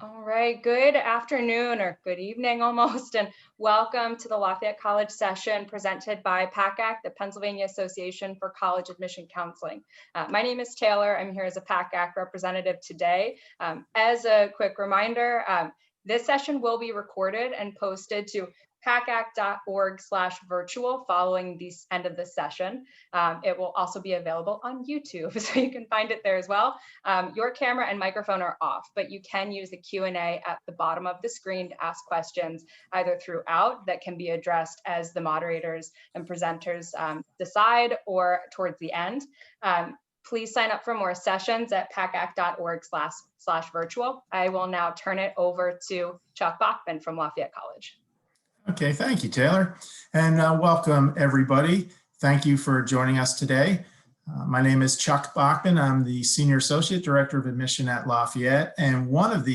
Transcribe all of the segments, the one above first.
All right, good afternoon or good evening almost, and welcome to the Lafayette College session presented by PACAC, the Pennsylvania Association for College Admission Counseling. My name is Taylor. I'm here as a PACAC representative today. As a quick reminder, this session will be recorded and posted to pacac.org/virtual following the end of this session. It will also be available on YouTube, so you can find it there as well. Your camera and microphone are off, but you can use the Q&A at the bottom of the screen to ask questions either throughout that can be addressed as the moderators and presenters decide or towards the end. Please sign up for more sessions at pacac.org/virtual. I will now turn it over to Chuck Bachman from Lafayette College. Okay, thank you, Taylor, and welcome everybody. Thank you for joining us today. My name is Chuck Bachman. I'm the Senior Associate Director of Admission at Lafayette and one of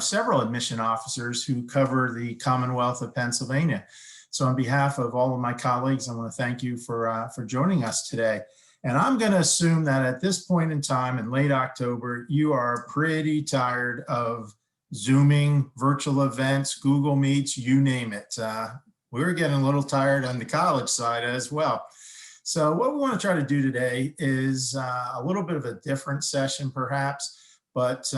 several admission officers who cover the Commonwealth of Pennsylvania. So on behalf of all of my colleagues, I want to thank you for joining us today. And I'm going to assume that at this point in time in late October, you are pretty tired of Zooming, virtual events, Google Meets, you name it. We're getting a little tired on the college side as well. So what we want to try to do today is a little bit of a different session perhaps, but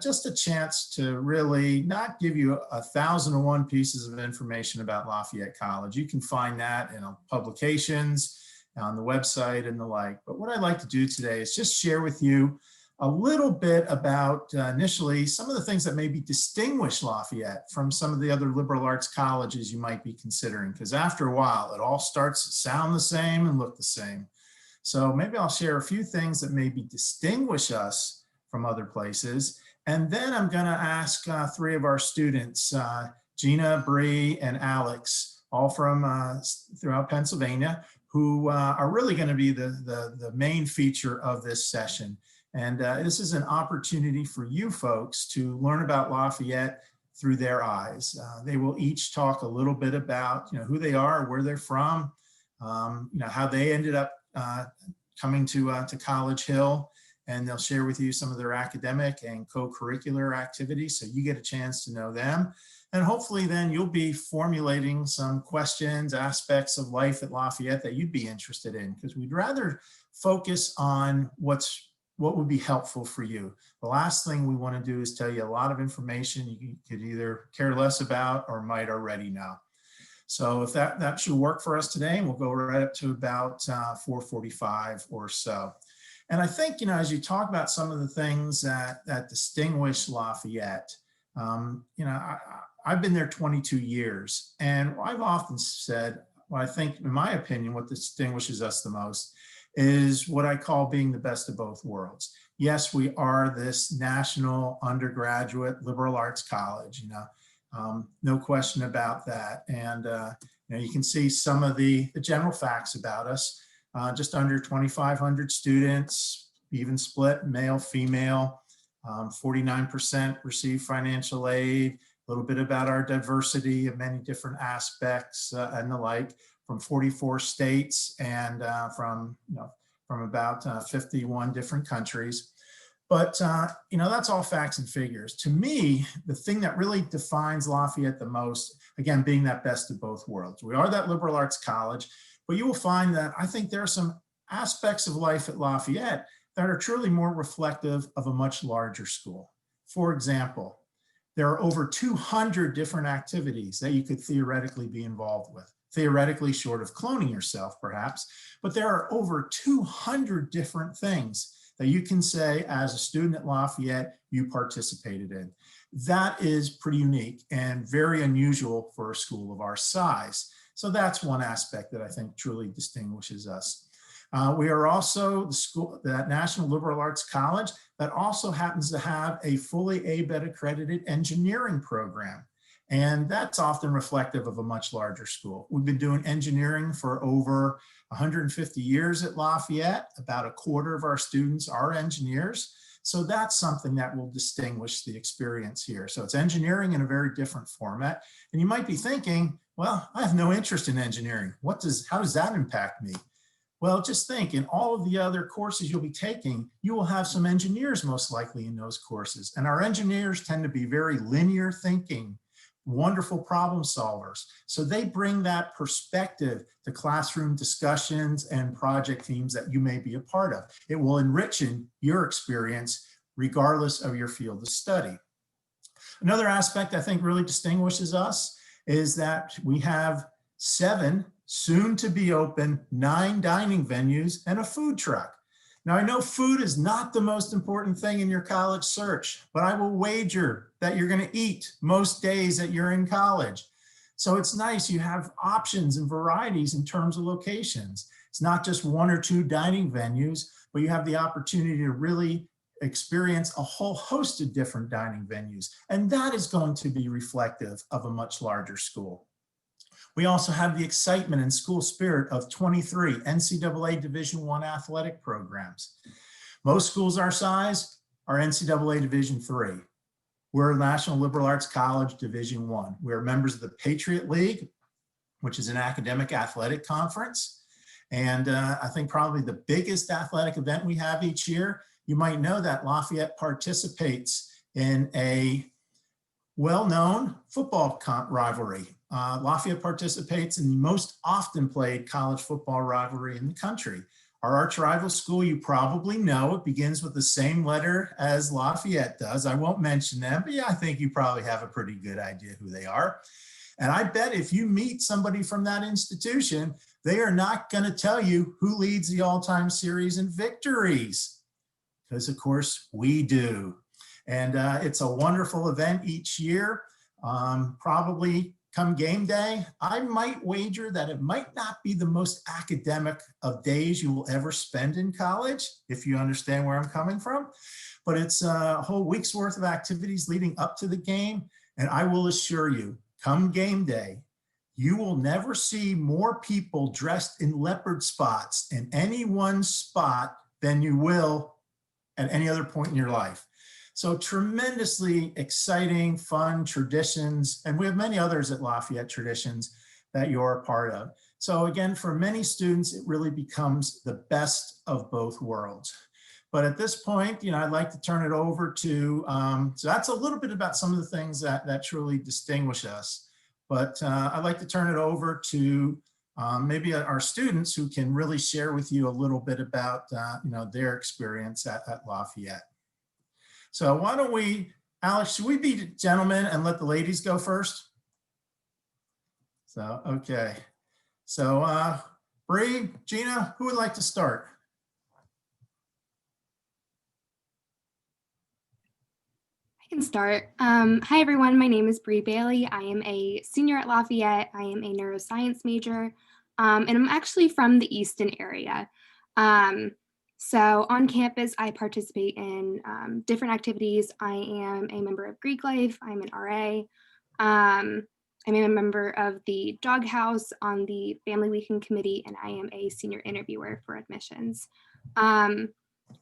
just a chance to really not give you 1,001 pieces of information about Lafayette College. You can find that in publications, on the website and the like. But what I'd like to do today is just share with you a little bit about initially some of the things that maybe distinguish Lafayette from some of the other liberal arts colleges you might be considering, because after a while it all starts to sound the same and look the same. So maybe I'll share a few things that maybe distinguish us from other places, and then I'm going to ask three of our students, Gina, Bree, and Alex, all from throughout Pennsylvania, who are really going to be the main feature of this session. And this is an opportunity for you folks to learn about Lafayette through their eyes. They will each talk a little bit about who they are, where they're from, how they ended up coming to College Hill, and they'll share with you some of their academic and co-curricular activities so you get a chance to know them. And hopefully then you'll be formulating some questions, aspects of life at Lafayette that you'd be interested in, because we'd rather focus on what would be helpful for you. The last thing we want to do is tell you a lot of information you could either care less about or might already know. So if that should work for us today, we'll go right up to about 4:45 or so. And I think, as you talk about some of the things that distinguish Lafayette, I've been there 22 years, and I've often said, I think, in my opinion, what distinguishes us the most is what I call being the best of both worlds. Yes, we are this national undergraduate liberal arts college, no question about that. And you can see some of the general facts about us. Just under 2,500 students, even split, male, female, 49% receive financial aid, a little bit about our diversity of many different aspects and the like, from 44 states and from about 51 different countries. But that's all facts and figures. To me, the thing that really defines Lafayette the most, again, being that best of both worlds. We are that liberal arts college, but you will find that I think there are some aspects of life at Lafayette that are truly more reflective of a much larger school. For example, there are over 200 different activities that you could theoretically be involved with. Theoretically, short of cloning yourself, perhaps, but there are over 200 different things that you can say as a student at Lafayette you participated in. That is pretty unique and very unusual for a school of our size. So that's one aspect that I think truly distinguishes us. We are also the school, that National Liberal Arts College, that also happens to have a fully ABET accredited engineering program. And that's often reflective of a much larger school. We've been doing engineering for over 150 years at Lafayette. About a quarter of our students are engineers. So that's something that will distinguish the experience here. So it's engineering in a very different format. And you might be thinking, well, I have no interest in engineering. How does that impact me? Well, just think, in all of the other courses you'll be taking, you will have some engineers most likely in those courses. And our engineers tend to be very linear thinking, wonderful problem solvers. So they bring that perspective to classroom discussions and project teams that you may be a part of. It will enrich your experience regardless of your field of study. Another aspect I think really distinguishes us is that we have 7 soon to be open 9 dining venues and a food truck. Now, I know food is not the most important thing in your college search, but I will wager that you're going to eat most days that you're in college. So it's nice you have options and varieties in terms of locations. It's not just 1 or 2 dining venues, but you have the opportunity to really experience a whole host of different dining venues. And that is going to be reflective of a much larger school. We also have the excitement and school spirit of 23 NCAA Division I athletic programs. Most schools our size are NCAA Division III. We're a National Liberal Arts College Division I. We're members of the Patriot League, which is an academic athletic conference. And I think probably the biggest athletic event we have each year, you might know that Lafayette participates in a well-known football rivalry. Lafayette participates in the most often played college football rivalry in the country. Our arch rival school, you probably know, it begins with the same letter as Lafayette does. I won't mention them, but yeah, I think you probably have a pretty good idea who they are. And I bet if you meet somebody from that institution, they are not going to tell you who leads the all-time series in victories, because of course we do. And it's a wonderful event each year. Probably come game day, I might wager that it might not be the most academic of days you will ever spend in college, if you understand where I'm coming from. But it's a whole week's worth of activities leading up to the game. And I will assure you, come game day, you will never see more people dressed in leopard spots in any one spot than you will at any other point in your life. So tremendously exciting, fun traditions. And we have many others at Lafayette, traditions that you're a part of. So again, for many students, it really becomes the best of both worlds. But at this point, I'd like to turn it over to, so that's a little bit about some of the things that truly distinguish us. But I'd like to turn it over to maybe our students who can really share with you a little bit about their experience at Lafayette. So why don't we, Alex, should we be gentlemen and let the ladies go first? So, okay. So Bree, Gina, who would like to start? I can start. Hi, everyone. My name is Bree Bailey. I am a senior at Lafayette. I am a neuroscience major, and I'm actually from the Easton area. So on campus, I participate in different activities. I am a member of Greek Life. I'm an RA. I'm a member of the Doghouse on the Family Weekend Committee, and I am a senior interviewer for admissions.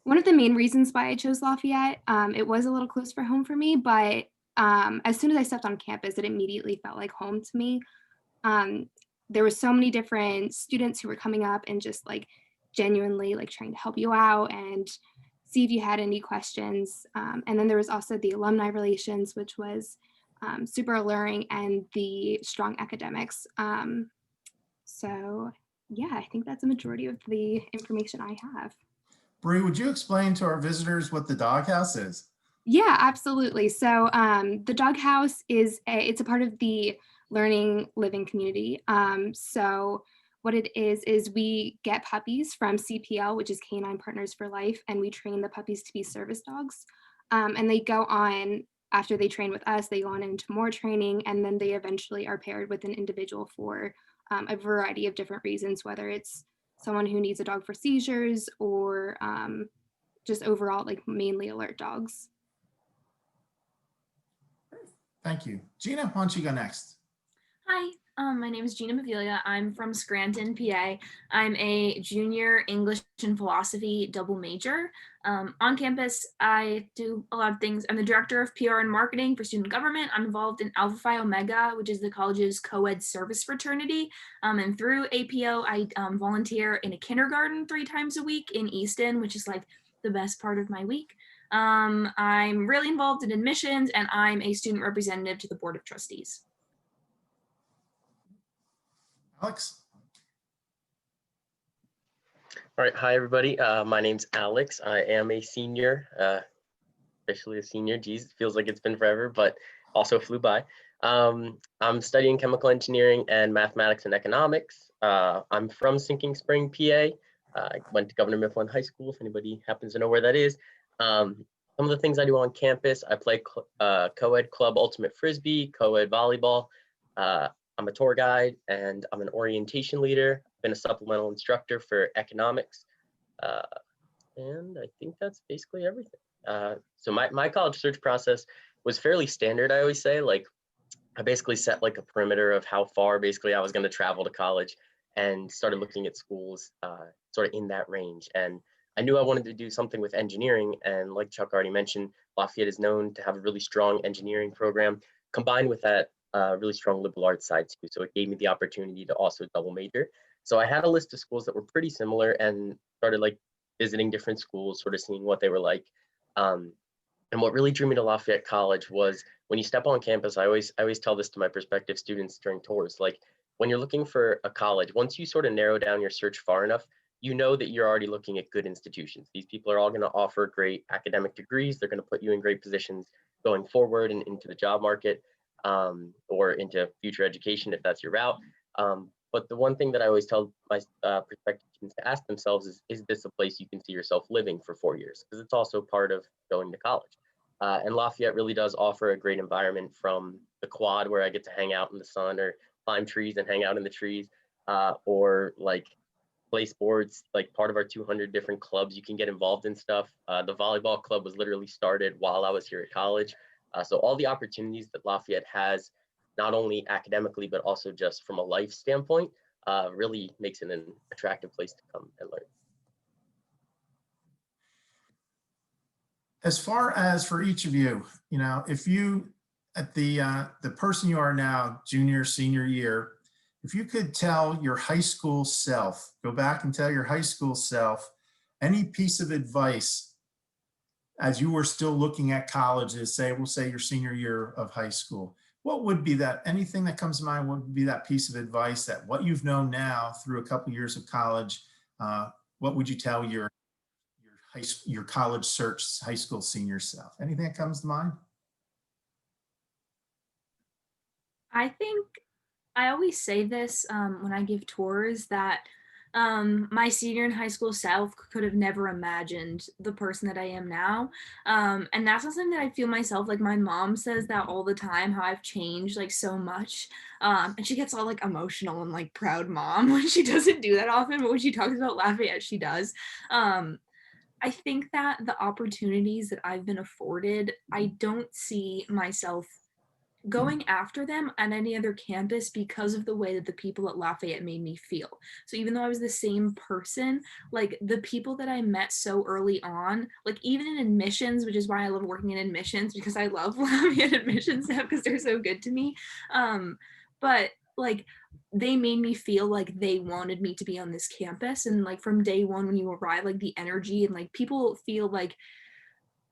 One of the main reasons why I chose Lafayette, it was a little close for home for me, but as soon as I stepped on campus, it immediately felt like home to me. There were so many different students who were coming up and just genuinely trying to help you out and see if you had any questions. And then there was also the alumni relations, which was super alluring, and the strong academics. So yeah, I think that's a majority of the information I have. Bree, would you explain to our visitors what the Doghouse is? Yeah, absolutely. So the Doghouse it's a part of the Learning Living community. So what it is we get puppies from CPL, which is Canine Partners for Life, and we train the puppies to be service dogs. And they go on, after they train with us, they go on into more training, and then they eventually are paired with an individual for a variety of different reasons, whether it's someone who needs a dog for seizures or just overall mainly alert dogs. Thank you. Gina, why don't you go next? Hi, My name is Gina Mavilia. I'm from Scranton, PA. I'm a junior English and philosophy double major. On campus, I do a lot of things. I'm the director of PR and marketing for student government. I'm involved in Alpha Phi Omega, which is the college's co-ed service fraternity. And through APO, I volunteer in a kindergarten 3 times a week in Easton, which is like the best part of my week. I'm really involved in admissions, and I'm a student representative to the Board of Trustees. Alex? All right, hi everybody. My name's Alex. I am a senior, officially a senior. Geez, it feels like it's been forever, but also flew by. I'm studying chemical engineering and mathematics and economics. I'm from Sinking Spring, PA. I went to Governor Mifflin High School, if anybody happens to know where that is. Some of the things I do on campus, I play co-ed club ultimate frisbee, co-ed volleyball. I'm a tour guide and I'm an orientation leader. I've been a supplemental instructor for economics. And I think that's basically everything. So my college search process was fairly standard, I always say. Like, I basically set like a perimeter of how far basically I was going to travel to college and started looking at schools sort of in that range. And I knew I wanted to do something with engineering. And like Chuck already mentioned, Lafayette is known to have a really strong engineering program combined with that really strong liberal arts side too. So it gave me the opportunity to also double major. So I had a list of schools that were pretty similar and started like visiting different schools, sort of seeing what they were like. And what really drew me to Lafayette College was when you step on campus, I always tell this to my prospective students during tours, like when you're looking for a college, once you sort of narrow down your search far enough, you know that you're already looking at good institutions. These people are all going to offer great academic degrees. They're going to put you in great positions going forward and into the job market. Or into future education if that's your route. But the one thing that I always tell my prospective students to ask themselves is this a place you can see yourself living for 4 years? Because it's also part of going to college. And Lafayette really does offer a great environment, from the quad where I get to hang out in the sun or climb trees and hang out in the trees, or like play sports, like part of our 200 different clubs. You can get involved in stuff. The volleyball club was literally started while I was here at college. So all the opportunities that Lafayette has, not only academically, but also just from a life standpoint, really makes it an attractive place to come and learn. As far as for each of you, you know, if you, at the person you are now, junior, senior year, if you could tell your high school self, go back and tell your high school self any piece of advice as you were still looking at colleges, we'll say your senior year of high school, what would be that, anything that comes to mind, what would be that piece of advice that what you've known now through a couple of years of college, what would you tell your college search high school senior self? Anything that comes to mind? I think I always say this when I give tours, that my senior in high school self could have never imagined the person that I am now. And that's not something that I feel myself. Like, my mom says that all the time, how I've changed like so much. And she gets all like emotional and like proud mom when she doesn't do that often, but when she talks about Lafayette, she does. I think that the opportunities that I've been afforded, I don't see myself going after them at any other campus because of the way that the people at Lafayette made me feel. So even though I was the same person, like the people that I met so early on, like even in admissions, which is why I love working in admissions, because I love Lafayette admissions staff because they're so good to me. But like, they made me feel like they wanted me to be on this campus. And like from day one, when you arrive, like the energy and like people feel like,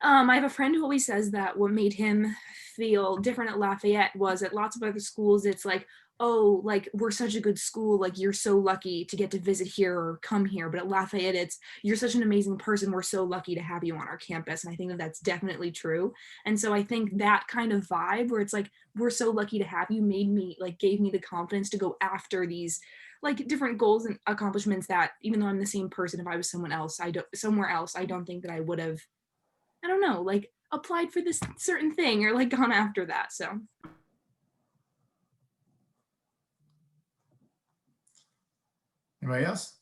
I have a friend who always says that what made him feel different at Lafayette was at lots of other schools, it's like, oh, like we're such a good school, like you're so lucky to get to visit here or come here. But at Lafayette, it's, you're such an amazing person, we're so lucky to have you on our campus. And I think that that's definitely true. And so I think that kind of vibe where it's like, we're so lucky to have you, made me, like, gave me the confidence to go after these like different goals and accomplishments that, even though I'm the same person, if I was someone else, somewhere else, I don't think that I would have, I don't know, like applied for this certain thing or like gone after that. So. Anybody else?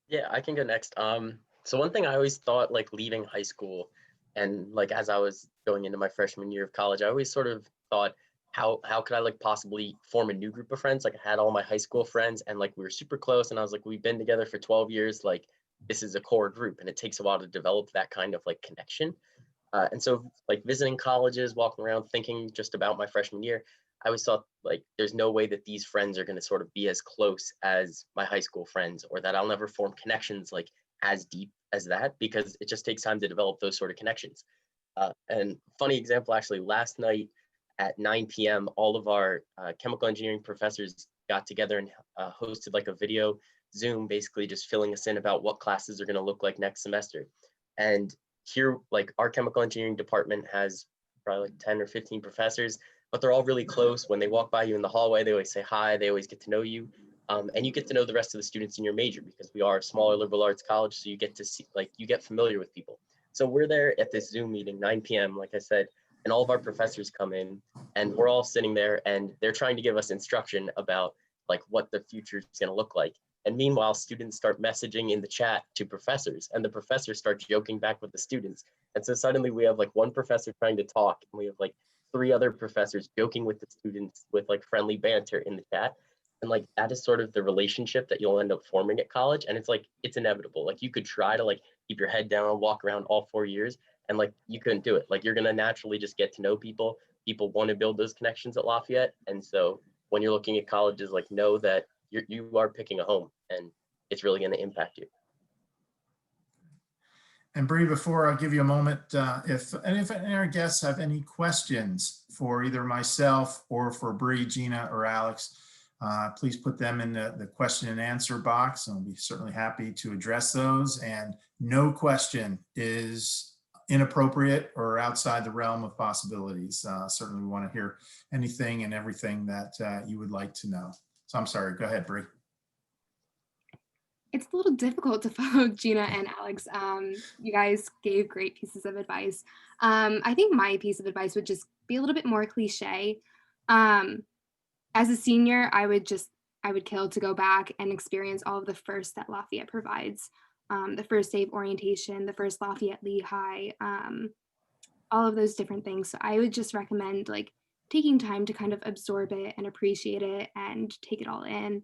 Yeah, I can go next. So one thing I always thought, like leaving high school and like as I was going into my freshman year of college, I always sort of thought how could I like possibly form a new group of friends? Like I had all my high school friends and like we were super close and I was like, we've been together for 12 years. Like this is a core group and it takes a while to develop that kind of like connection. And so like visiting colleges, walking around, thinking just about my freshman year, I always thought like there's no way that these friends are going to sort of be as close as my high school friends, or that I'll never form connections like as deep as that, because it just takes time to develop those sort of connections. And funny example, actually, last night at 9 p.m., all of our chemical engineering professors got together and hosted like a video Zoom, basically just filling us in about what classes are going to look like next semester. And here, like our chemical engineering department has probably like 10 or 15 professors, but they're all really close. When they walk by you in the hallway, they always say hi, they always get to know you. And you get to know the rest of the students in your major, because we are a smaller liberal arts college. So you get to see, like, you get familiar with people. So we're there at this Zoom meeting, 9 p.m., like I said, and all of our professors come in and we're all sitting there and they're trying to give us instruction about like what the future is going to look like. And meanwhile, students start messaging in the chat to professors and the professors start joking back with the students. And so suddenly we have like one professor trying to talk and we have like 3 other professors joking with the students with like friendly banter in the chat. And like that is sort of the relationship that you'll end up forming at college. And it's like, it's inevitable. Like you could try to like keep your head down, walk around all 4 years, and like you couldn't do it. Like you're gonna naturally just get to know people. People want to build those connections at Lafayette. And so when you're looking at colleges, like know that you are picking a home and it's really going to impact you. And Bree, before I give you a moment, if any of our guests have any questions for either myself or for Bree, Gina, or Alex, please put them in the question and answer box, and we'll be certainly happy to address those. And no question is inappropriate or outside the realm of possibilities. Certainly we want to hear anything and everything that you would like to know. So I'm sorry, go ahead, Bree. It's a little difficult to follow Gina and Alex. You guys gave great pieces of advice. I think my piece of advice would just be a little bit more cliche. As a senior, I would kill to go back and experience all of the firsts that Lafayette provides. The first day of orientation, the first Lafayette Lehigh, all of those different things. So I would just recommend like taking time to kind of absorb it and appreciate it and take it all in.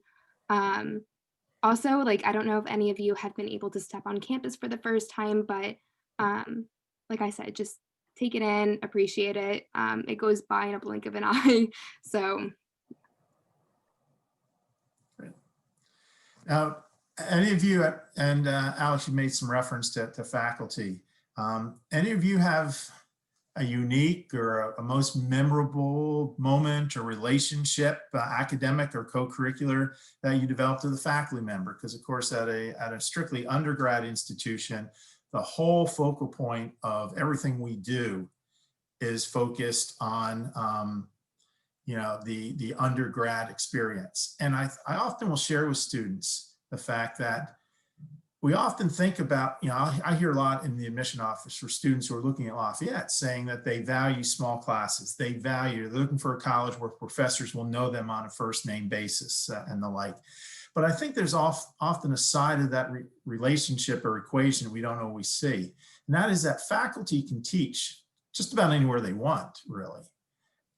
Also, like, I don't know if any of you have been able to step on campus for the first time, but like I said, just take it in, appreciate it. It goes by in a blink of an eye. So. Great. Now, any of you, and Alex, you made some reference to faculty. Any of you have a unique or a most memorable moment or relationship, academic or co-curricular, that you developed with a faculty member? Because of course at a strictly undergrad institution, the whole focal point of everything we do is focused on the undergrad experience. And I often will share with students the fact that we often think about, I hear a lot in the admission office for students who are looking at Lafayette saying that they value small classes. They're looking for a college where professors will know them on a first name basis and the like. But I think there's often a side of that relationship or equation we don't always see. And that is that faculty can teach just about anywhere they want, really,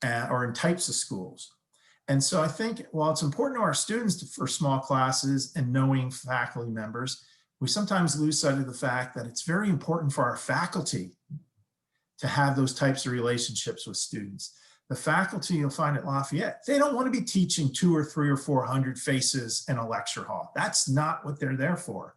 or in types of schools. And so I think while it's important to our students for small classes and knowing faculty members, we sometimes lose sight of the fact that it's very important for our faculty to have those types of relationships with students. The faculty you'll find at Lafayette, they don't want to be teaching 200 or 300 or 400 faces in a lecture hall. That's not what they're there for.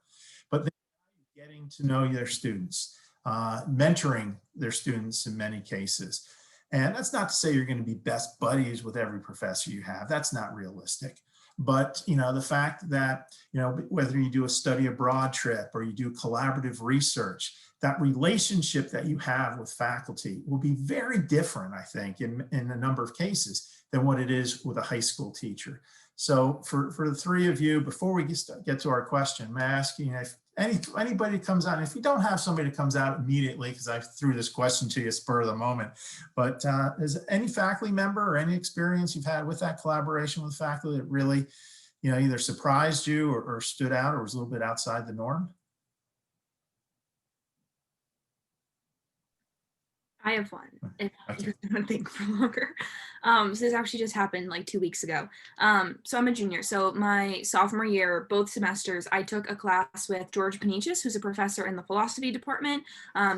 But they're getting to know their students, mentoring their students in many cases. And that's not to say you're going to be best buddies with every professor you have. That's not realistic. But, the fact that, whether you do a study abroad trip or you do collaborative research, that relationship that you have with faculty will be very different, I think, in a number of cases than what it is with a high school teacher. So for the 3 of you, before we get to our question, may I ask you if anybody comes out, if you don't have somebody that comes out immediately, because I threw this question to you spur of the moment, but is any faculty member or any experience you've had with that collaboration with faculty that really, either surprised you or stood out or was a little bit outside the norm? I have one, if Okay. you want to think for longer. So this actually just happened like 2 weeks ago. So I'm a junior. So my sophomore year, both semesters, I took a class with George Panichis, who's a professor in the philosophy department.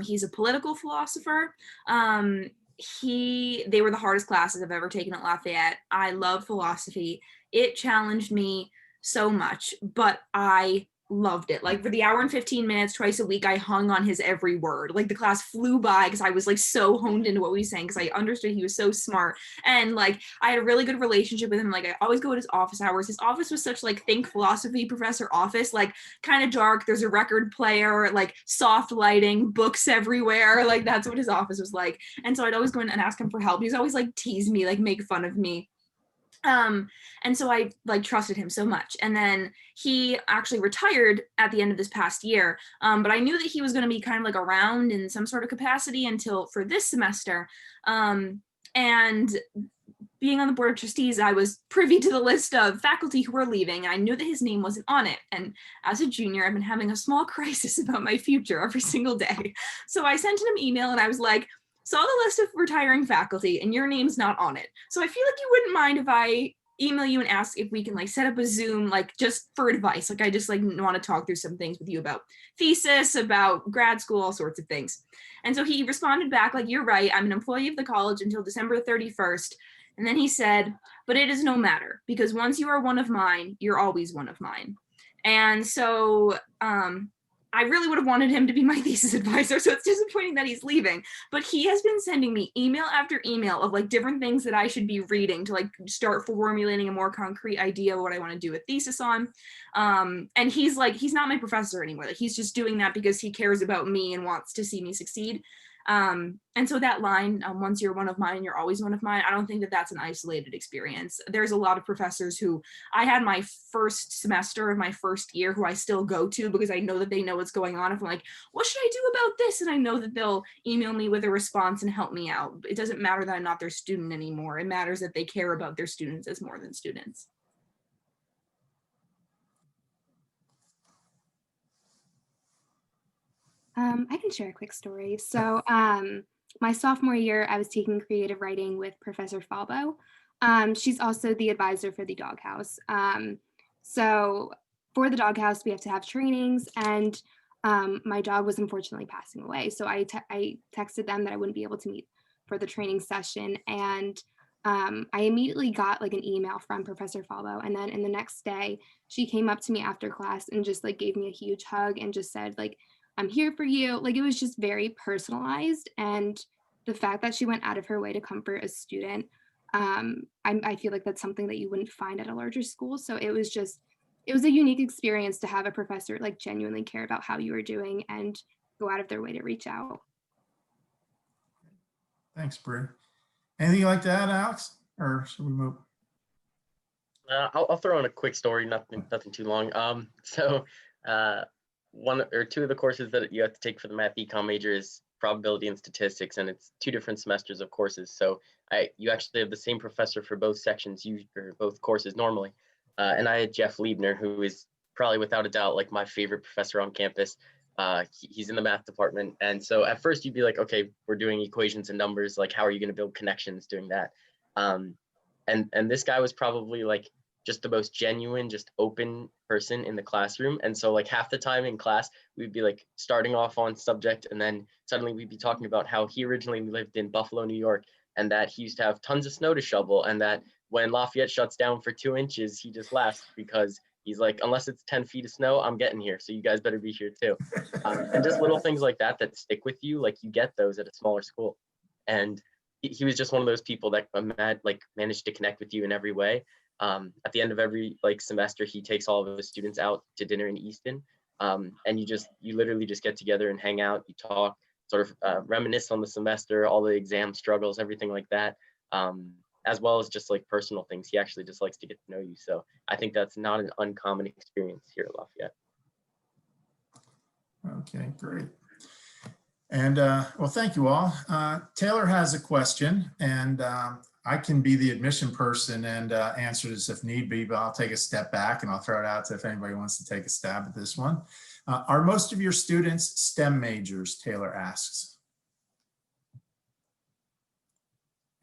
He's a political philosopher. They were the hardest classes I've ever taken at Lafayette. I love philosophy. It challenged me so much, but I loved it. Like for the hour and 15 minutes twice a week, I hung on his every word. Like the class flew by because I was like so honed into what he was saying because I understood he was so smart. And like I had a really good relationship with him. Like I always go to his office hours. His office was such like think philosophy professor office, like kind of dark. There's a record player, like soft lighting, books everywhere. Like that's what his office was like. And so I'd always go in and ask him for help. He was always like tease me, like make fun of me. And so I like trusted him so much. And then he actually retired at the end of this past year. But I knew that he was going to be kind of like around in some sort of capacity until for this semester. And being on the board of trustees, I was privy to the list of faculty who were leaving, and I knew that his name wasn't on it. And as a junior, I've been having a small crisis about my future every single day. So I sent him an email and I was like, saw the list of retiring faculty and your name's not on it. So I feel like you wouldn't mind if I email you and ask if we can like set up a Zoom, like just for advice. Like I just like want to talk through some things with you about thesis, about grad school, all sorts of things. And so he responded back like, you're right. I'm an employee of the college until December 31st. And then he said, but it is no matter because once you are one of mine, you're always one of mine. And so, I really would have wanted him to be my thesis advisor, so it's disappointing that he's leaving. But he has been sending me email after email of like different things that I should be reading to like start formulating a more concrete idea of what I want to do a thesis on. And he's not my professor anymore. Like he's just doing that because he cares about me and wants to see me succeed. And so that line, once you're one of mine, you're always one of mine, I don't think that that's an isolated experience. There's a lot of professors who I had my first semester of my first year who I still go to because I know that they know what's going on. If I'm like, what should I do about this? And I know that they'll email me with a response and help me out. It doesn't matter that I'm not their student anymore. It matters that they care about their students as more than students. I can share a quick story. So my sophomore year, I was taking creative writing with Professor Falbo. She's also the advisor for the doghouse. So for the doghouse, we have to have trainings, and my dog was unfortunately passing away. So I texted them that I wouldn't be able to meet for the training session. And I immediately got like an email from Professor Falbo. And then in the next day, she came up to me after class and just like gave me a huge hug and just said like, I'm here for you. Like it was just very personalized. And the fact that she went out of her way to comfort a student, I feel like that's something that you wouldn't find at a larger school. So it was a unique experience to have a professor like genuinely care about how you were doing and go out of their way to reach out. Thanks, Brie. Anything like that, Alex? Or should we move? I'll throw in a quick story, nothing too long. One or two of the courses that you have to take for the math econ major is probability and statistics, and it's 2 different semesters of courses. So you actually have the same professor for both sections, or both courses normally. And I had Jeff Liebner, who is probably without a doubt like my favorite professor on campus. He's in the math department. And so at first you'd be like, okay, we're doing equations and numbers. Like, how are you going to build connections doing that? And this guy was probably like just the most genuine, just open person in the classroom. And so like half the time in class, we'd be like starting off on subject, and then suddenly we'd be talking about how he originally lived in Buffalo, New York, and that he used to have tons of snow to shovel, and that when Lafayette shuts down for 2 inches, he just laughs because he's like, unless it's 10 feet of snow, I'm getting here. So you guys better be here too. And just little things like that stick with you. Like you get those at a smaller school. And he was just one of those people that managed to connect with you in every way. At the end of every semester, he takes all of his students out to dinner in Easton. And you literally just get together and hang out, you talk, sort of reminisce on the semester, all the exam struggles, everything like that. As well as just like personal things. He actually just likes to get to know you. So I think that's not an uncommon experience here at Lafayette. Okay, great. And well, thank you all. Taylor has a question, and I can be the admission person and answer this if need be, but I'll take a step back and I'll throw it out to if anybody wants to take a stab at this one. Are most of your students STEM majors, Taylor asks?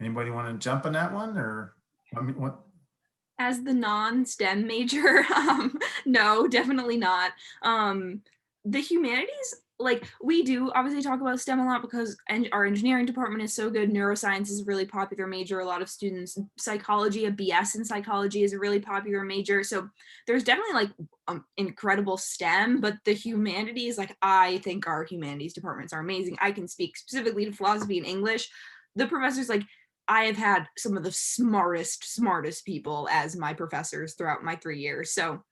Anybody want to jump on that one, or I mean, what? As the non-STEM major, no, definitely not. The humanities, like we do obviously talk about STEM a lot because our engineering department is so good. Neuroscience is a really popular major. A lot of students, psychology, a BS in psychology is a really popular major. So there's definitely like incredible STEM, but the humanities, like I think our humanities departments are amazing. I can speak specifically to philosophy and English. The professors, like I have had some of the smartest people as my professors throughout my 3 years. So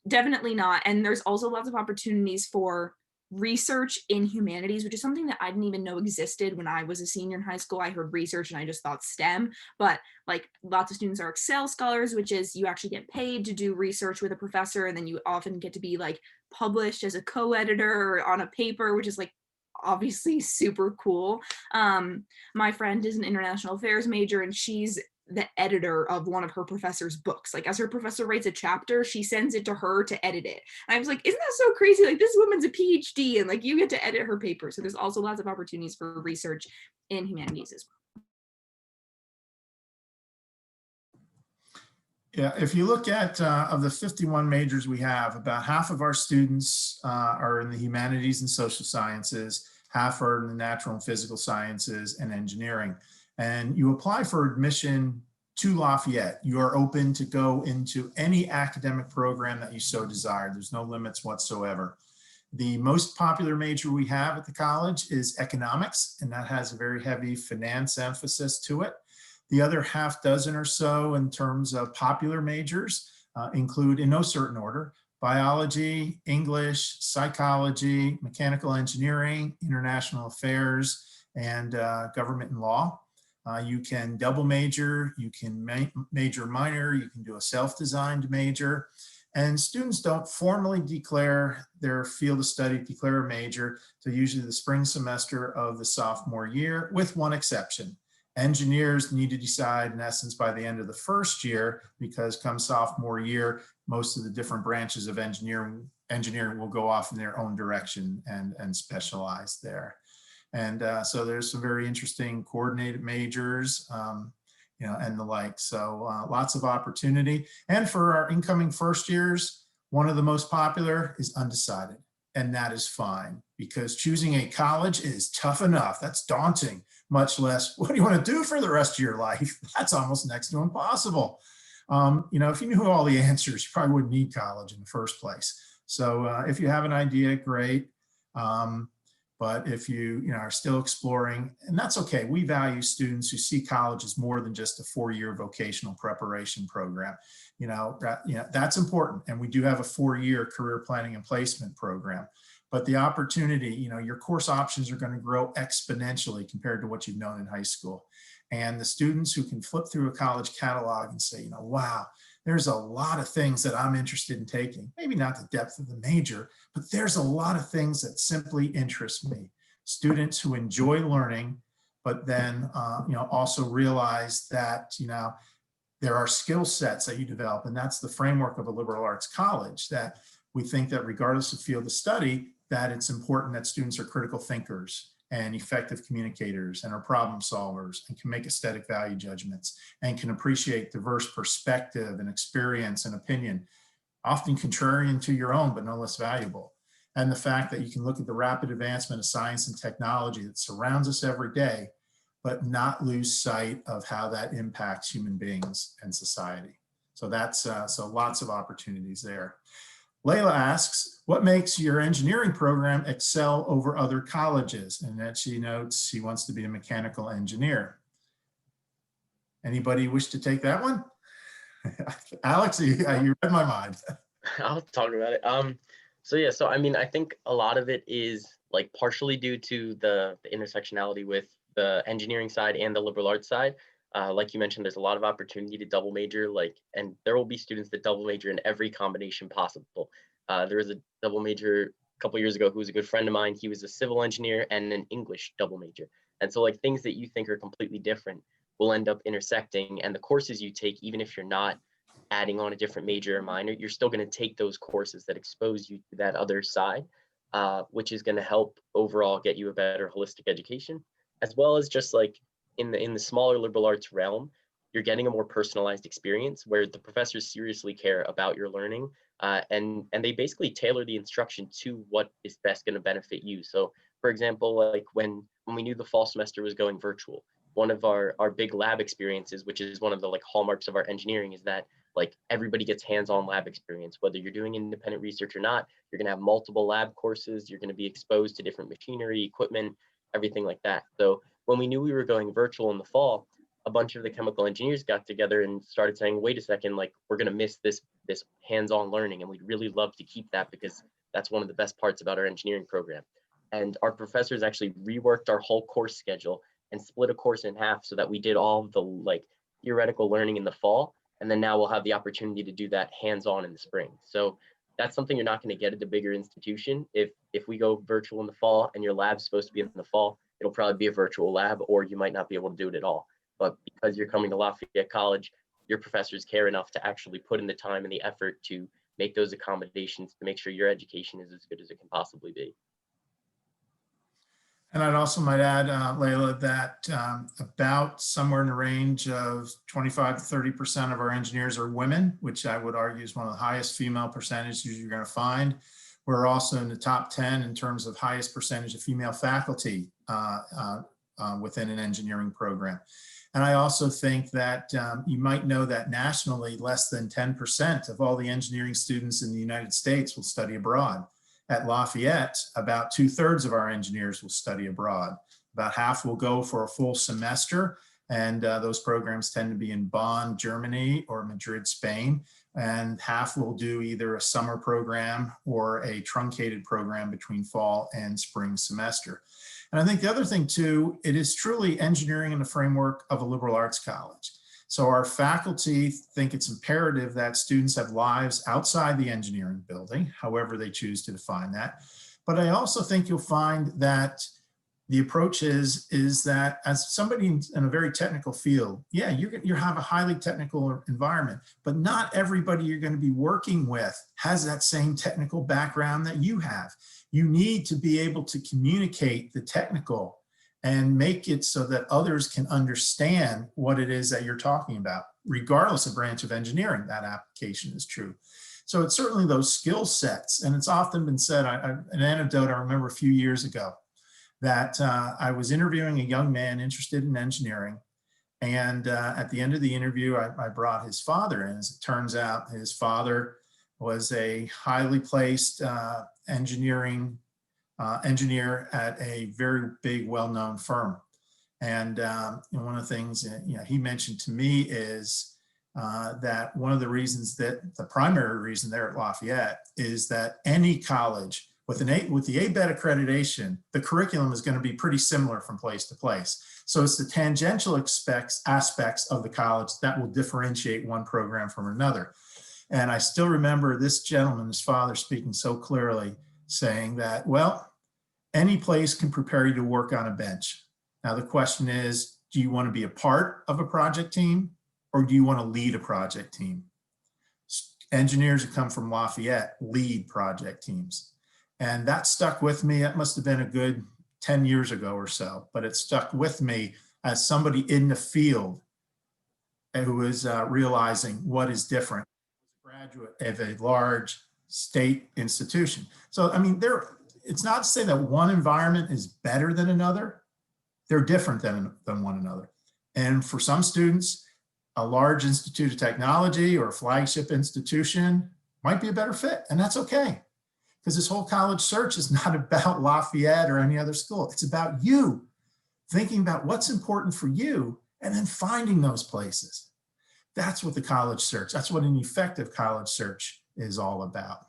definitely not. And there's also lots of opportunities for research in humanities, which is something that I didn't even know existed when I was a senior in high school. I heard research and I just thought STEM, but like lots of students are Excel scholars, which is you actually get paid to do research with a professor. And then you often get to be like published as a co-editor or on a paper, which is like obviously super cool. My friend is an international affairs major and she's the editor of one of her professor's books. Like as her professor writes a chapter, she sends it to her to edit it. And I was like, isn't that so crazy? Like this woman's a PhD and like you get to edit her paper. So there's also lots of opportunities for research in humanities as well. Yeah, if you look at of the 51 majors we have, about half of our students are in the humanities and social sciences, half are in the natural and physical sciences and engineering. And you apply for admission to Lafayette. You are open to go into any academic program that you so desire. There's no limits whatsoever. The most popular major we have at the college is economics, and that has a very heavy finance emphasis to it. The other half dozen or so in terms of popular majors include, in no certain order, biology, English, psychology, mechanical engineering, international affairs, and government and law. You can double major, you can major minor, you can do a self-designed major. And students don't formally declare their field of study, declare a major, till usually the spring semester of the sophomore year, with one exception. Engineers need to decide, in essence, by the end of the first year, because come sophomore year, most of the different branches of engineering will go off in their own direction and specialize there. And so there's some very interesting coordinated majors, and the like. So lots of opportunity. And for our incoming first years, one of the most popular is undecided. And that is fine, because choosing a college is tough enough. That's daunting, much less what do you want to do for the rest of your life? That's almost next to impossible. If you knew all the answers, you probably wouldn't need college in the first place. So if you have an idea, great. But if you are still exploring, and that's okay. We value students who see college as more than just a 4-year vocational preparation program. That's important. And we do have a 4-year career planning and placement program. But the opportunity, your course options are going to grow exponentially compared to what you've known in high school. And the students who can flip through a college catalog and say, wow, there's a lot of things that I'm interested in taking. Maybe not the depth of the major, but there's a lot of things that simply interest me. Students who enjoy learning, but then also realize that there are skill sets that you develop, and that's the framework of a liberal arts college. That we think that regardless of field of study, that it's important that students are critical thinkers and effective communicators and are problem solvers and can make aesthetic value judgments and can appreciate diverse perspective and experience and opinion, often contrarian to your own, but no less valuable. And the fact that you can look at the rapid advancement of science and technology that surrounds us every day, but not lose sight of how that impacts human beings and society. So that's so lots of opportunities there. Layla asks, what makes your engineering program excel over other colleges? And that she notes she wants to be a mechanical engineer. Anybody wish to take that one? Alex, you read my mind. I'll talk about it. So I think a lot of it is like partially due to the intersectionality with the engineering side and the liberal arts side. Like you mentioned, there's a lot of opportunity to double major, and there will be students that double major in every combination possible. There was a double major a couple years ago who was a good friend of mine. He was a civil engineer and an English double major. And so things that you think are completely different will end up intersecting, and the courses you take, even if you're not adding on a different major or minor, you're still going to take those courses that expose you to that other side, which is going to help overall get you a better holistic education, as well as just in the smaller liberal arts realm, you're getting a more personalized experience where the professors seriously care about your learning, and they basically tailor the instruction to what is best going to benefit you. So for example, like when we knew the fall semester was going virtual, one of our big lab experiences, which is one of the like hallmarks of our engineering, is that like everybody gets hands-on lab experience. Whether you're doing independent research or not, you're going to have multiple lab courses, you're going to be exposed to different machinery, equipment, everything like that. So when we knew we were going virtual in the fall, a bunch of the chemical engineers got together and started saying, wait a second, like we're going to miss this hands-on learning, and we'd really love to keep that because that's one of the best parts about our engineering program. And our professors actually reworked our whole course schedule and split a course in half so that we did all of the like theoretical learning in the fall, and then now we'll have the opportunity to do that hands-on in the spring. So that's something you're not going to get at a bigger institution. If we go virtual in the fall and your lab's supposed to be in the fall, it'll probably be a virtual lab, or you might not be able to do it at all. But because you're coming to Lafayette College, your professors care enough to actually put in the time and the effort to make those accommodations to make sure your education is as good as it can possibly be. And I'd also might add, Layla, that about somewhere in the range of 25 to 30% of our engineers are women, which I would argue is one of the highest female percentages you're going to find. We're also in the top 10 in terms of highest percentage of female faculty within an engineering program. And I also think that you might know that nationally, less than 10% of all the engineering students in the United States will study abroad. At Lafayette, about 2/3 of our engineers will study abroad. About half will go for a full semester, and those programs tend to be in Bonn, Germany, or Madrid, Spain. And half will do either a summer program or a truncated program between fall and spring semester. And I think the other thing too, it is truly engineering in the framework of a liberal arts college. So our faculty think it's imperative that students have lives outside the engineering building, however they choose to define that. But I also think you'll find that the approach is that as somebody in a very technical field, yeah, you have a highly technical environment, but not everybody you're going to be working with has that same technical background that you have. You need to be able to communicate the technical and make it so that others can understand what it is that you're talking about, regardless of branch of engineering. That application is true. So it's certainly those skill sets. And it's often been said, an anecdote I remember a few years ago, that I was interviewing a young man interested in engineering. And at the end of the interview, I brought his father in. As it turns out, his father was a highly placed engineer at a very big, well-known firm. And one of the things he mentioned to me is that one of the reasons, that the primary reason there at Lafayette, is that any college with the ABET accreditation, the curriculum is going to be pretty similar from place to place. So it's the tangential aspects of the college that will differentiate one program from another. And I still remember this gentleman, his father, speaking so clearly, saying that, well, any place can prepare you to work on a bench. Now the question is, do you want to be a part of a project team, or do you want to lead a project team? Engineers who come from Lafayette lead project teams. And that stuck with me. That must have been a good 10 years ago or so, but it stuck with me as somebody in the field who was realizing what is different. Graduate of a large state institution. So, I mean, it's not to say that one environment is better than another. They're different than one another. And for some students, a large institute of technology or a flagship institution might be a better fit, and that's okay. Because this whole college search is not about Lafayette or any other school. It's about you thinking about what's important for you and then finding those places. That's what the college search, that's what an effective college search is all about.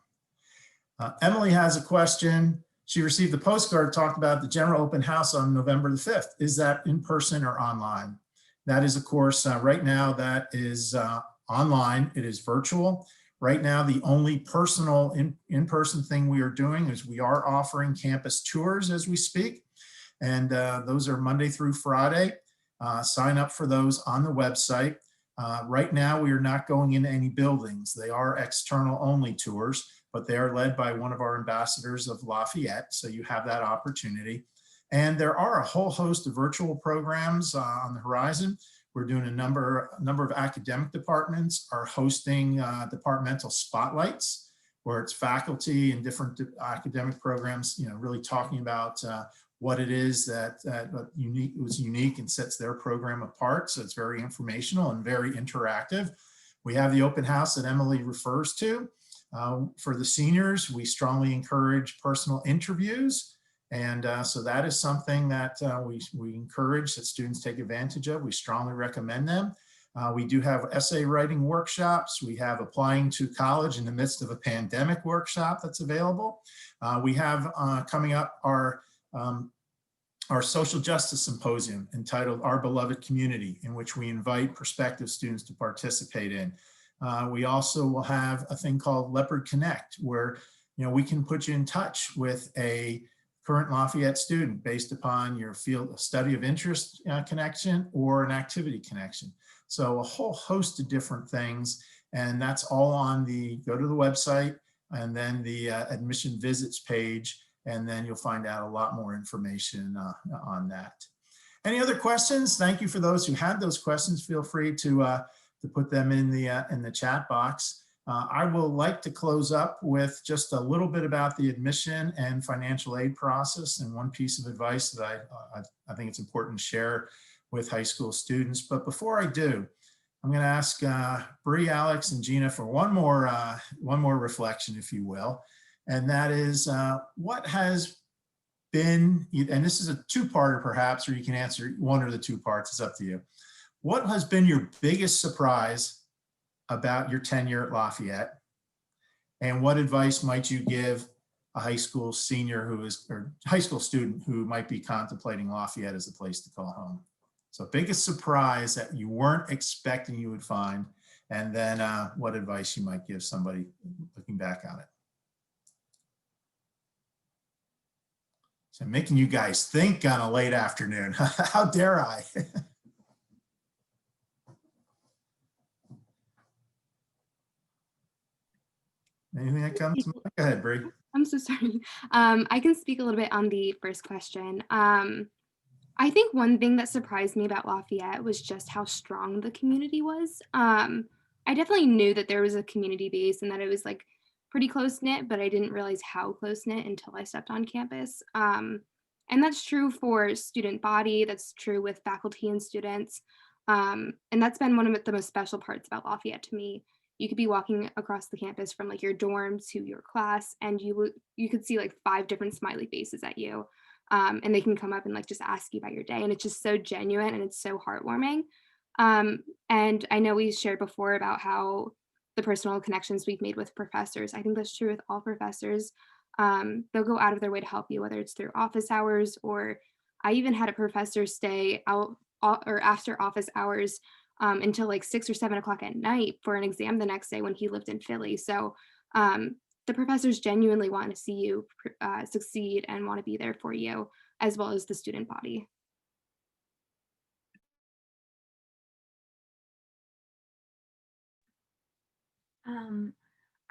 Emily has a question. She received the postcard, talked about the general open house on November the 5th. Is that in person or online? That is, of course, right now that is online. It is virtual. Right now, the only personal in-person thing we are doing is we are offering campus tours as we speak. And those are Monday through Friday. Sign up for those on the website. Right now, we are not going into any buildings. They are external only tours, but they are led by one of our ambassadors of Lafayette. So you have that opportunity. And there are a whole host of virtual programs on the horizon. We're doing a number of academic departments are hosting departmental spotlights, where it's faculty and different academic programs, really talking about what it is that was unique and sets their program apart. So it's very informational and very interactive. We have the open house that Emily refers to. For the seniors, we strongly encourage personal interviews. And so that is something that we encourage that students take advantage of. We strongly recommend them. We do have essay writing workshops. We have applying to college in the midst of a pandemic workshop that's available. We have coming up our social justice symposium entitled Our Beloved Community, in which we invite prospective students to participate in. We also will have a thing called Leopard Connect, where we can put you in touch with a current Lafayette student based upon your field of study of interest connection or an activity connection. So a whole host of different things, and that's all on go to the website and then the admission visits page, and then you'll find out a lot more information on that. Any other questions? Thank you for those who had those questions. Feel free to put them in the chat box. I will like to close up with just a little bit about the admission and financial aid process, and one piece of advice that I think it's important to share with high school students. But before I do, I'm going to ask Bree, Alex, and Gina for one more reflection, if you will, and that is what has been, and this is a two-parter perhaps, or you can answer one or the two parts, it's up to you. What has been your biggest surprise about your tenure at Lafayette? And what advice might you give a high school senior or high school student who might be contemplating Lafayette as a place to call home? So biggest surprise that you weren't expecting you would find, and then what advice you might give somebody looking back on it. So I'm making you guys think on a late afternoon. How dare I? Anything that comes to mind? Go ahead, Bree. I'm so sorry. I can speak a little bit on the first question. I think one thing that surprised me about Lafayette was just how strong the community was. I definitely knew that there was a community base and that it was like pretty close knit, but I didn't realize how close knit until I stepped on campus. And that's true for student body, that's true with faculty and students. And that's been one of the most special parts about Lafayette to me. You could be walking across the campus from like your dorm to your class, and you could see like 5 different smiley faces at you. And they can come up and like just ask you about your day. And it's just so genuine and it's so heartwarming. And I know we shared before about how the personal connections we've made with professors. I think that's true with all professors. They'll go out of their way to help you, whether it's through office hours, or I even had a professor stay out or after office hours until like 6 or 7 o'clock at night for an exam the next day when he lived in Philly. So the professors genuinely want to see you succeed and want to be there for you, as well as the student body.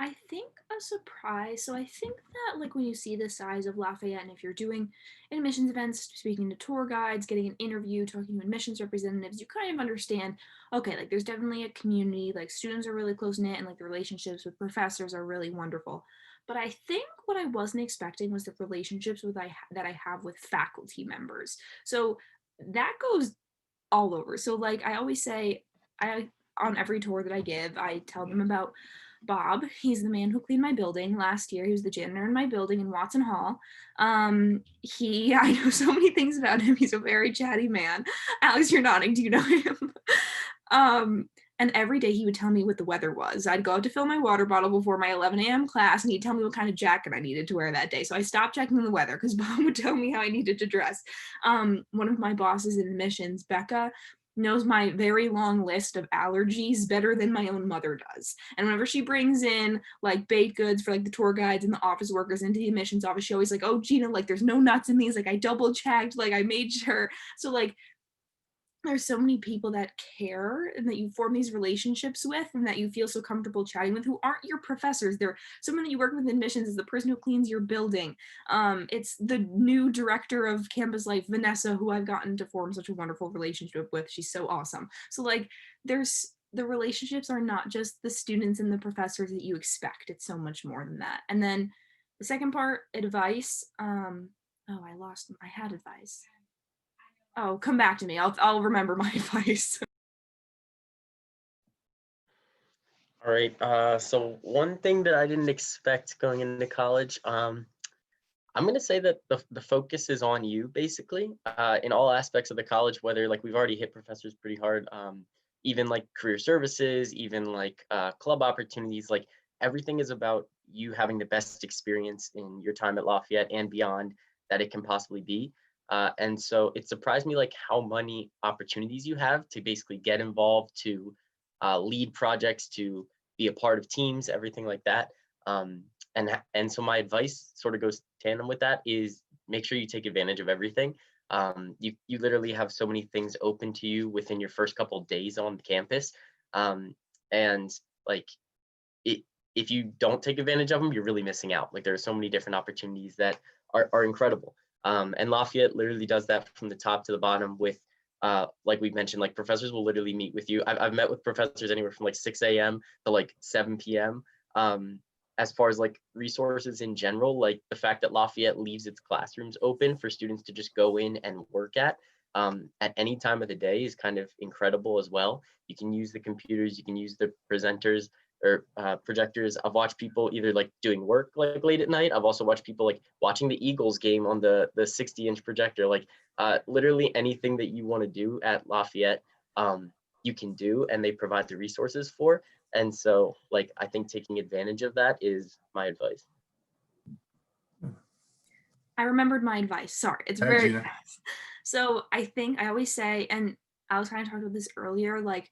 I think a surprise. So I think that like when you see the size of Lafayette, and if you're doing admissions events, speaking to tour guides, getting an interview, talking to admissions representatives, you kind of understand, okay, like there's definitely a community, like students are really close knit, and like the relationships with professors are really wonderful. But I think what I wasn't expecting was the relationships that I have with faculty members. So that goes all over. So like I always say, on every tour that I give, I tell them about Bob. He's the man who cleaned my building last year. He was the janitor in my building in Watson Hall. I know so many things about him. He's a very chatty man. Alex, you're nodding. Do you know him? And every day he would tell me what the weather was. I'd go out to fill my water bottle before my 11 a.m. class, and he'd tell me what kind of jacket I needed to wear that day. So I stopped checking the weather because Bob would tell me how I needed to dress. One of my bosses in admissions, Becca, knows my very long list of allergies better than my own mother does. And whenever she brings in like baked goods for like the tour guides and the office workers into the admissions office, she always like, oh, Gina, like there's no nuts in these. Like I double checked, like I made sure. So like there's so many people that care and that you form these relationships with and that you feel so comfortable chatting with who aren't your professors. They're someone that you work with in admissions is the person who cleans your building. It's the new director of campus life, Vanessa, who I've gotten to form such a wonderful relationship with. She's so awesome. So like the relationships are not just the students and the professors that you expect. It's so much more than that. And then the second part, advice. I had advice. Oh, come back to me. I'll remember my advice. All right. So one thing that I didn't expect going into college, I'm going to say that the focus is on you, basically, in all aspects of the college, whether like we've already hit professors pretty hard, even like career services, even like club opportunities, like everything is about you having the best experience in your time at Lafayette and beyond that it can possibly be. And so it surprised me like how many opportunities you have to basically get involved, to lead projects, to be a part of teams, everything like that. And so my advice sort of goes tandem with that is make sure you take advantage of everything. You literally have so many things open to you within your first couple of days on the campus. And like if you don't take advantage of them, you're really missing out. Like there are so many different opportunities that are incredible. And Lafayette literally does that from the top to the bottom with, like we've mentioned, like professors will literally meet with you. I've met with professors anywhere from like 6 a.m. to like 7 p.m. As far as like resources in general, like the fact that Lafayette leaves its classrooms open for students to just go in and work at any time of the day is kind of incredible as well. You can use the computers, you can use the presenters or projectors. I've watched people either like doing work like late at night. I've also watched people like watching the Eagles game on the 60-inch projector. Like literally anything that you want to do at Lafayette, you can do, and they provide the resources for. And so like I think taking advantage of that is my advice. I remembered my advice. Sorry, it's very fast. So I think I always say, and I was kind of talking about this earlier, like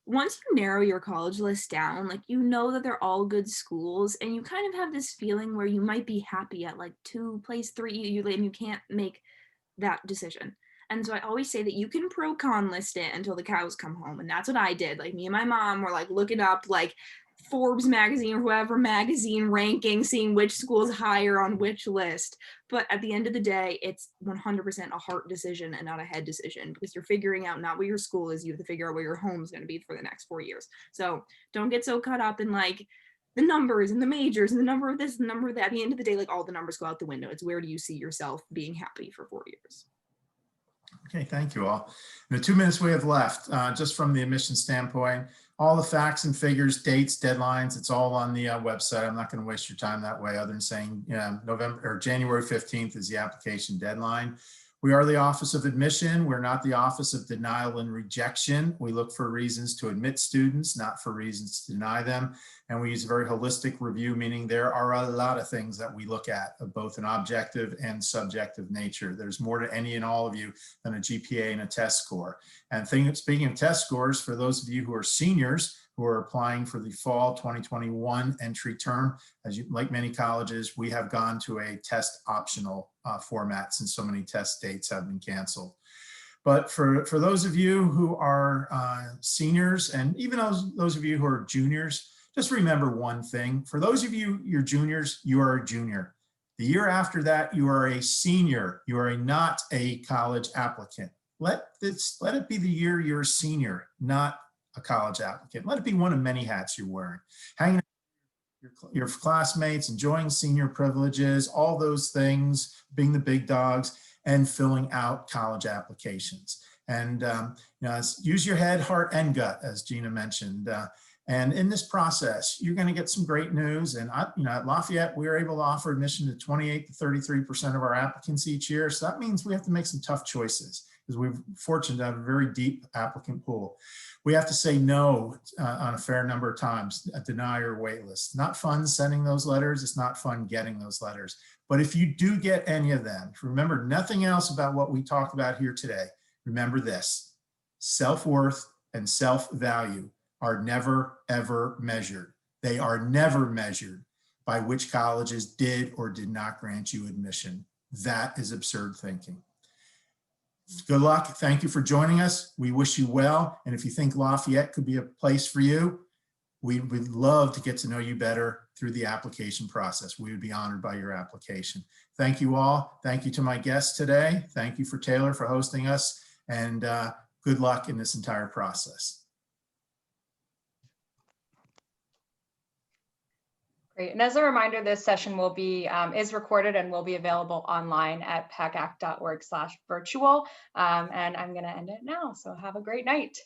once you narrow your college list down, like you know that they're all good schools, and you kind of have this feeling where you might be happy at like 2, place 3, and you can't make that decision. And so I always say that you can pro-con list it until the cows come home. And that's what I did. Like me and my mom were like looking up like Forbes magazine or whoever magazine ranking, seeing which school's higher on which list. But at the end of the day, it's 100% a heart decision and not a head decision, because you're figuring out not what your school is, you have to figure out where your home's going to be for the next 4 years. So don't get so caught up in like the numbers and the majors and the number of this, the number of that. At the end of the day, like all the numbers go out the window. It's where do you see yourself being happy for 4 years? Okay, thank you all. In the 2 minutes we have left, just from the admission standpoint, all the facts and figures, dates, deadlines, it's all on the website. I'm not going to waste your time that way, other than saying January 15th is the application deadline. We are the Office of Admission. We're not the Office of Denial and Rejection. We look for reasons to admit students, not for reasons to deny them. And we use a very holistic review, meaning there are a lot of things that we look at of both an objective and subjective nature. There's more to any and all of you than a GPA and a test score. And speaking of test scores, for those of you who are seniors, who are applying for the fall 2021 entry term, like many colleges, we have gone to a test optional format since so many test dates have been canceled. But for those of you who are seniors, and even those of you who are juniors, just remember one thing. For those of you, you're juniors, you are a junior. The year after that, you are a senior. You are not a college applicant. Let it be the year you're a senior, not a college applicant. Let it be one of many hats you're wearing. Hanging out with your classmates, enjoying senior privileges, all those things, being the big dogs, and filling out college applications. And use your head, heart, and gut, as Gina mentioned. And in this process, you're going to get some great news. And at Lafayette, we're able to offer admission to 28 to 33% of our applicants each year. So that means we have to make some tough choices, because we're fortunate to have a very deep applicant pool. We have to say no on a fair number of times, a deny or wait list. Not fun sending those letters. It's not fun getting those letters. But if you do get any of them, remember nothing else about what we talked about here today. Remember this: self-worth and self-value are never, ever measured. They are never measured by which colleges did or did not grant you admission. That is absurd thinking. Good luck. Thank you for joining us. We wish you well. And if you think Lafayette could be a place for you, we would love to get to know you better through the application process. We would be honored by your application. Thank you all. Thank you to my guests today. Thank you for Taylor for hosting us, and good luck in this entire process. Great. And as a reminder, this session will be is recorded and will be available online at pacac.org/virtual. And I'm going to end it now. So have a great night.